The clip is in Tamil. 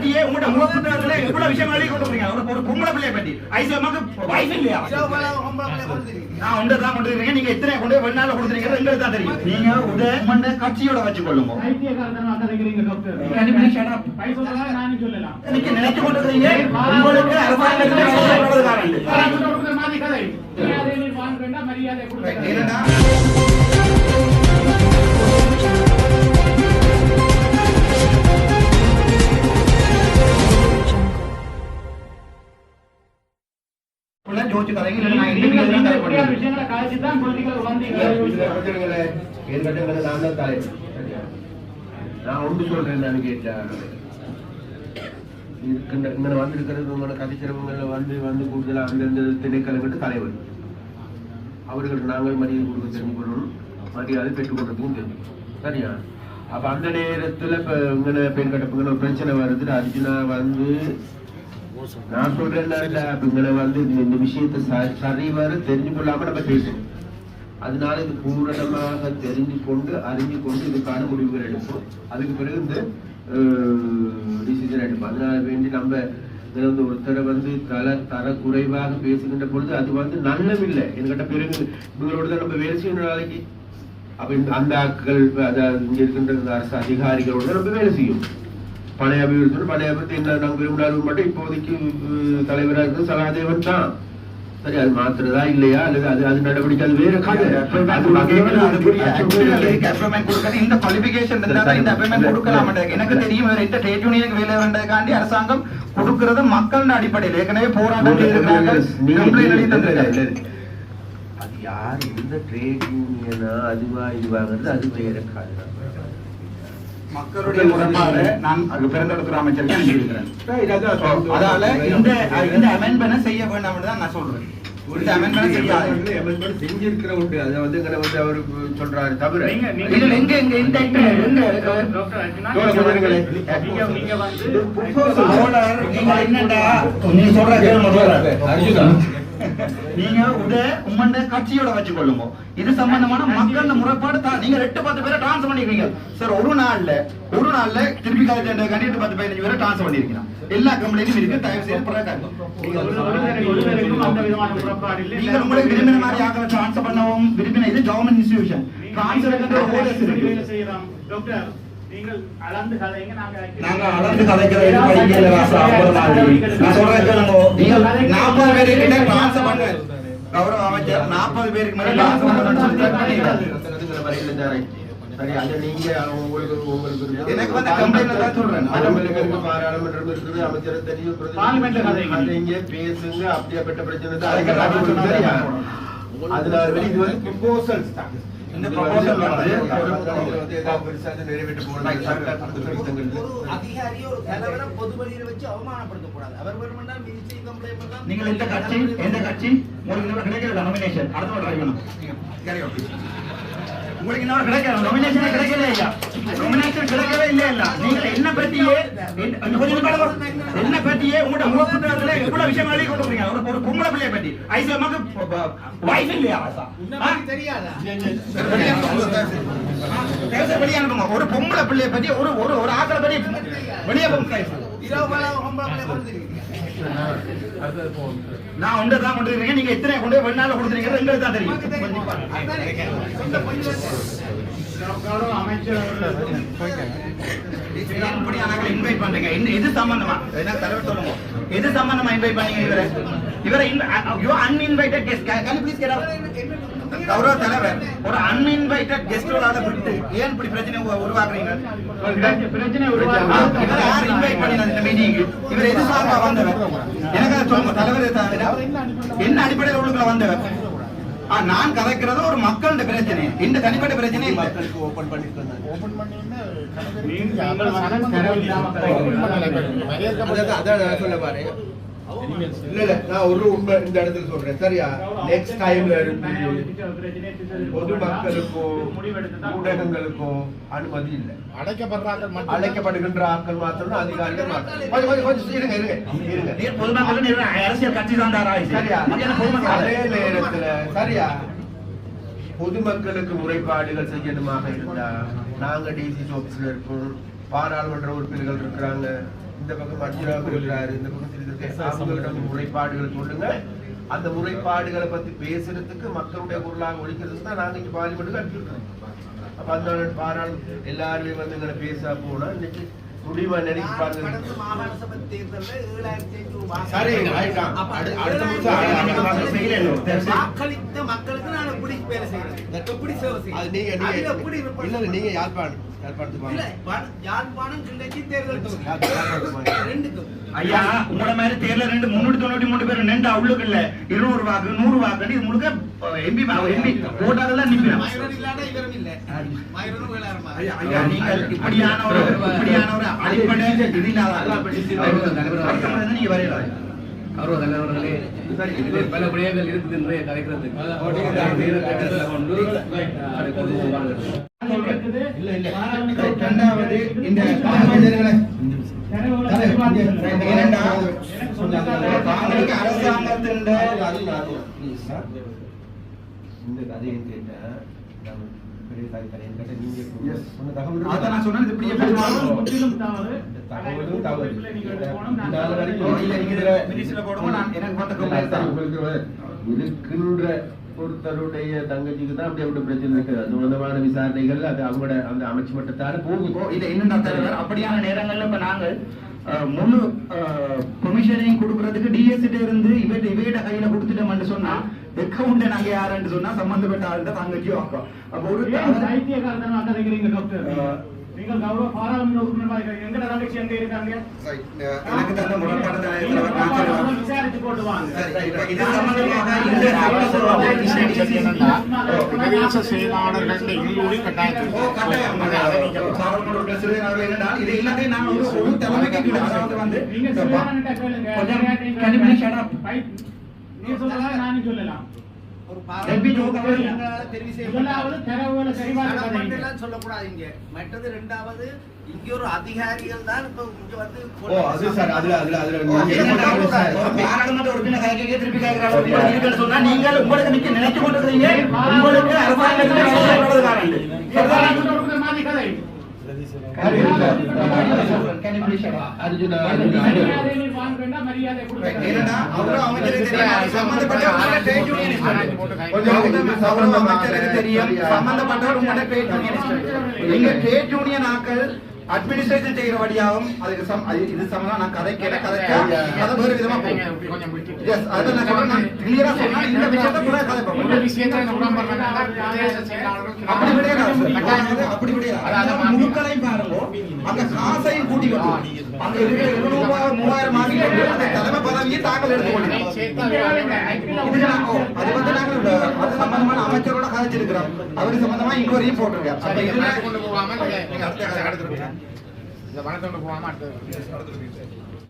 பத்தியே உங்களோட முகப்புத்தகத்துல எவ்வளவு விஷயம் எழுதி கொண்டு போறீங்க. ஒரு பொம்பளை பிள்ளைய பத்தி ஐசோமாக்கு வைஃப் இல்லையா? நான் ஒன்றுதான் கொண்டு இருக்கேன். நீங்க எத்தனை கொண்டு வெளிநாட்டுல கொடுத்துருக்கீங்க எங்களுக்கு தான் தெரியும். நீங்க உதயமண்ட கட்சியோட வச்சு கொள்ளுங்க. நீங்க நினைச்சு கொண்டிருக்கீங்க உங்களுக்கு அரசாங்கத்திலே மரியாதை கொடுங்க. ஜோதிச்சு கதைங்க இல்ல நான் இந்த விஷயங்களை காய்ச்சி தான் பொலிட்டிக்கல் வந்தீங்க. நான் தான் தலைவர். நான் ஒன்று சொல்றேன். நான் கேட்டேன் இங்கே வந்திருக்கிறது உங்களோட கதைச்சிறவங்களை வந்து கூடுதலாக அந்தந்த திணைக்களங்களுக்கு தலைவர் அவர்களுக்கு நாங்கள் மரியாதை கொடுக்க தெரிஞ்சு கொள்ளணும். மரியாதை பெற்றுக்கொள்றதுக்கும் தெரியும். சரியா? அப்போ அந்த நேரத்தில் இப்போ இங்கே பெண் கட்டப்புங்கிற ஒரு பிரச்சனை வருது. அர்ஜுனா வந்து நான் சொல்றேன் இங்களை வந்து இந்த விஷயத்தை சரிவர தெரிஞ்சு கொள்ளாம நம்ம பேசணும். அதனால இது பூரணமாக தெரிஞ்சு கொண்டு அறிஞ்சு கொண்டு இதுக்கான முடிவுகள் எடுப்போம். அதுக்கு பிறகு இந்த டிசிஷன் எடுப்போம். அதனால வேண்டி நம்ம வந்து ஒருத்தரை வந்து தர குறைவாக பேசுகின்ற பொழுது அது வந்து நல்லமில்லை. என்கிட்ட பிறகு இவங்களோட தான் நம்ம வேலை செய்யணும் நாளைக்கு. அப்ப அந்த ஆட்கள் அதாவது இங்க இருக்கின்ற அரசு அதிகாரிகளோட நம்ம வேலை செய்யும். பழைய அபிவிருத்தி என்ன நாங்கள் விரும்பினாலும் மட்டும் இப்போதைக்கு தலைவராக இருக்கிறது சகாதேவன் தான். சரி, அது மாத்திரதா இல்லையா அல்லது அது நடவடிக்கை அது வேற இந்த குவாலிபிகேஷன் எனக்கு தெரியும். இந்த ட்ரேட் யூனியனுக்கு வேலை வேண்டதுக்காண்டி அரசாங்கம் கொடுக்கிறது மக்கள் அடிப்படையில் ஏற்கனவே போராட்டம் அது யார் எந்த ட்ரேட் யூனியனா அதுவா இதுவாங்கிறது அது வேற காரணம். மக்களுடைய முறைப்பாடு நான் பெருந்தெடுக்கிற அமைச்சருக்கு அனுப்பியிருக்கிறேன். அதால இந்த அமெண்ட்மெண்ட் செய்ய வேண்டாம் தான் நான் சொல்றேன். இந்த அமெண்ட்மெண்ட் செஞ்சிருக்கிற உண்டு. அதை வந்து அவர் சொல்றாரு தவிர எங்க இந்த நீங்க சொல்ற நீங்க உம்மண்ட கட்சியோட வச்சு கொள்ளுங்க. இது சம்பந்தமான மக்கள் முறைப்பாடு நீங்க 8-10 பேரை டிரான்ஸ்ஃபர் பண்ணிருக்கீங்க சார். ஒரு நாள்ல திருப்பி கண்டிப்பா 10-15 பேரை டிரான்ஸ்ஃபர் பண்ணிருக்கீங்க. எல்லா கம்பெனியும் இருக்கு. தயவு செய்து நீங்க உங்களுக்கு விரும்பின மாதிரி ஆக்களை டிரான்ஸ்ஃபர் பண்ணவும் விரும்பின இது கவர்மெண்ட் இன்ஸ்டிடியூஷன் நாங்க அளந்து கதைக்கிறோம். 40 பேருக்கு டிரான்ஸ்ஃபர் பண்ண கௌரவ அமைச்சர் 40 பேருக்கு மேல எனக்கு வந்து கம்ப்ளைண்ட் தான் சொல்றேன். பாராளுமன்றம் இருக்குது, அமைச்சர் தெரியும், இங்கே பேசுங்க. அப்படியாப்பட்ட பிரச்சனை அதனால இது வந்து ப்ரொபோசல்ஸ் தான். இந்த ப்ரொபோசல் நிறைவேற்ற அதிகாரி ஒரு தலைவரை பொது வழியில வச்சு அவமானப்படுத்தக்கூடாது. அவர் வேணுமென்றால் மினிஸ்ட்ரி கம்ப்ளைண்ட் பண்ணலாம். நீங்கள் எந்த கட்சி உங்களுக்கு கிடைக்கல நாமினேஷன் அடுத்த ட்ரை பண்ணணும். உங்களுக்கு இன்னொரு கிடைக்கல நாமினேஷனே கிடைக்கல ஐயா. நாமினேஷன் கிடைக்கவே இல்ல. நீங்க என்ன பத்தியே உங்களோட முகப்புத்தகத்துல எவ்வளவு விஷயம் எழுதி கொண்டு போறீங்க. ஒரு பொம்பளை பிள்ளைய பத்தி ஐசோமாக்கு வைஃப் இல்லையா? தெரியாதா? வெளியே அனுப்புங்க. ஒரு பொம்பளை பிள்ளைய பத்தி ஒரு ஆக்களை பத்தி வெளியே நான் ஒன்றுதான் கொண்டு இருக்கேன். நீங்க எத்தனை கொண்டு வெளிநாட்டுல கொடுத்துருக்கீங்க எங்களுக்கு தான் தெரியும். இன்வைட் பண்றீங்க. எது சம்பந்தமா தலைவர் சொல்லுங்க. எது சம்பந்தமா இன்வைட் பண்ணீங்க? இவரை uninvited guest. Can you please get out? கௌரவ தலைவர் ஒரு அன்இன்வைட்டட் கெஸ்டோட விட்டு ஏன் இப்படி பிரச்சனை உருவாக்குறீங்க? பிரச்சனை உருவாக்குறீங்க. இவரை யார் இன்வைட் பண்ணினாங்க இந்த மீட்டிங்க்கு? இவர் எது சார்பா வந்தவர்? எனக்கு சொல்லுங்க தலைவர். என்ன அடிப்படையில் உள்ளுக்குள்ள வந்தவர்? நான் கதைக்கிறது ஒரு மக்களோட பிரச்சனை. இந்த தனிப்பட்ட பிரச்சனை மக்களுக்கு ஓபன் பண்ணிருக்கேன். அதான் சொல்ல பாரு. இல்ல நான் ஒரு உண்மை இந்த இடத்துல சொல்றேன். சரியா? நெக்ஸ்ட் டைம்ல பொதுமக்களுக்கோ ஊடகங்களுக்கோ அனுமதி இல்லை. அழைக்கப்படுகின்ற ஆட்கள் மாத்திரம் அதிகாரிகள் அரசியல் கட்சி தான். சரியா? அதே நேரத்துல சரியா பொதுமக்களுக்கு முறைப்பாடுகள் செய்யணுமாக இருந்தா நாங்க டிசி ஆபீஸ்ல இருக்கோம். பாராளுமன்ற உறுப்பினர்கள் இருக்கிறாங்க, இந்த பக்கம் மஞ்சுராம இருக்கிறாரு, இந்த பக்கம் இருக்கிற அவங்களிடம் முறைப்பாடுகளை சொல்லுங்க. அந்த முறைப்பாடுகளை பத்தி பேசுறதுக்கு மக்களுடைய குரலாக ஒழிக்கிறதுக்கு தான் நாங்க இங்க பார்லிமெண்ட்டுக்கு அனுப்பியிருக்கோம். அப்ப அந்த பாராளுமன்ற எல்லாருமே வந்து எங்களை பேச போனா இன்னைக்கு முடிவா நினைச்சு பாருங்க. கடந்த மாகாண சபை தேர்தல்ல 7,500 சரி, ஆயிட்டான். அடுத்த நிமிஷம் வாக்களித்த மக்களுக்கு நான் எப்படி வேலை செய்யறது, எப்படி சேவை செய்யறது? நீங்க யாழ்ப்பாணத்துக்கு இல்ல, யாழ்ப்பாணம் கிள்ளச்சி தேர்தல் தொகுதி ரெண்டுக்கும் ஐயா உங்கள மாதிரி தேர்ல 393 பேர் நின்று அவ்வளவு இல்ல 200 வாக்கு 100 வாக்கு இது முழுக்க எம்பி ஓட்டாதான் நிற்கிறோம். மயூரன் இல்லாத இவரும் இல்ல, மயூரனும் வேளாரமா. ஐயா நீங்கள் இப்படியான ஒரு அடிப்படை இது இல்லாத நீங்க வரையலாம். கௌரவ தலைவர்களே, இதில் பல விடயங்கள் இருக்குது இன்றைய கலைக்கிறதுக்கு. இரண்டாவது இந்த அரசாங்கத்தின் இந்த கதையை கேட்ட பெரிய கதையை கேட்ட நீங்க சொன்ன தகவல் அதான் நான் சொன்னது இப்படியே தகவலும் தவறு. மினிஸ்டர் போடுவோம் நான் எனக்கு இருக்கின்ற ஒருத்தருடைய தங்கச்சிக்கு தான் அப்படி அப்படி பிரச்சனை இருக்கு. அது சம்பந்தமான விசாரணைகள் அது அவங்களோட அந்த அமைச்சு மட்டத்தால போகும். இது என்னென்ன தலைவர் அப்படியான நேரங்கள்ல இப்ப நாங்கள் முழு கொமிஷனையும் கொடுக்கறதுக்கு டிஎஸ்சிட்ட இருந்து இவையிட கையில கொடுத்துட்டோம்னு சொன்னா அக்கௌண்ட் நாங்க யாருன்னு சொன்னா சம்பந்தப்பட்ட ஆள்கிட்ட தங்கச்சியும் ஆக்கும். அப்ப ஒரு சாகித்யகாரத்தனமா கதைக்கிறீங்க டாக்டர். நீங்கள் கௌரவ பாராளுமன்ற உறுப்பினராக எங்கட தங்கச்சி எங்க இருக்காங்க? எனக்கு தந்த முறைப்பாடு தான் விசாரிச்சு போட்டு வாங்க. இது சம்பந்தமாக இந்த பிரதேச செயலாளர்கள் எங்களுடைய கட்டாயத்தில் இது எல்லாத்தையும் நான் ஒரு தலைமைக்கு அதாவது வந்து நீங்க சிவகாரன்ட்ட கேளுங்க. நீங்க சொல்லலாம், நானும் சொல்லலாம். ஒரு தெரிவு செய்ய சொல்லக்கூடாதீங்க. மற்றது இரண்டாவது இங்க ஒரு அதிகாரிகள் தான் இப்ப இங்க வந்து பாராளுமன்ற உறுப்பினர் கைக்கே திருப்பி கேட்கிறாங்க சொன்னா நீங்கள் உங்களுக்கு நிக்க நினைச்சு கொண்டிருக்கீங்க. உங்களுக்கு அட்மினிஸ்ட்ரேஷன் செய்கிற வழியாகும் அதுக்கு இது சம்பந்தம் நான் கதை கேட்ட கதை வேறு விதமா இந்த விஷயத்தை கூட கதை அப்படி கிடையாது. முழுக்களையும் பாருங்க, அந்த காசையும் கூட்டி வந்து அங்க இருக்கிற 2,000 ஆகி அந்த தலைமை பதவியை தாக்கல் எடுத்துக்கொள்ளுங்க. அது வந்து நாங்கள் அது சம்பந்தமான அமைச்சரோட கதைச்சிருக்கிறோம். அவரு சம்பந்தமா இன்கொயரியும் போட்டிருக்கேன். இந்த வனத்தொண்டு போகாம அடுத்தது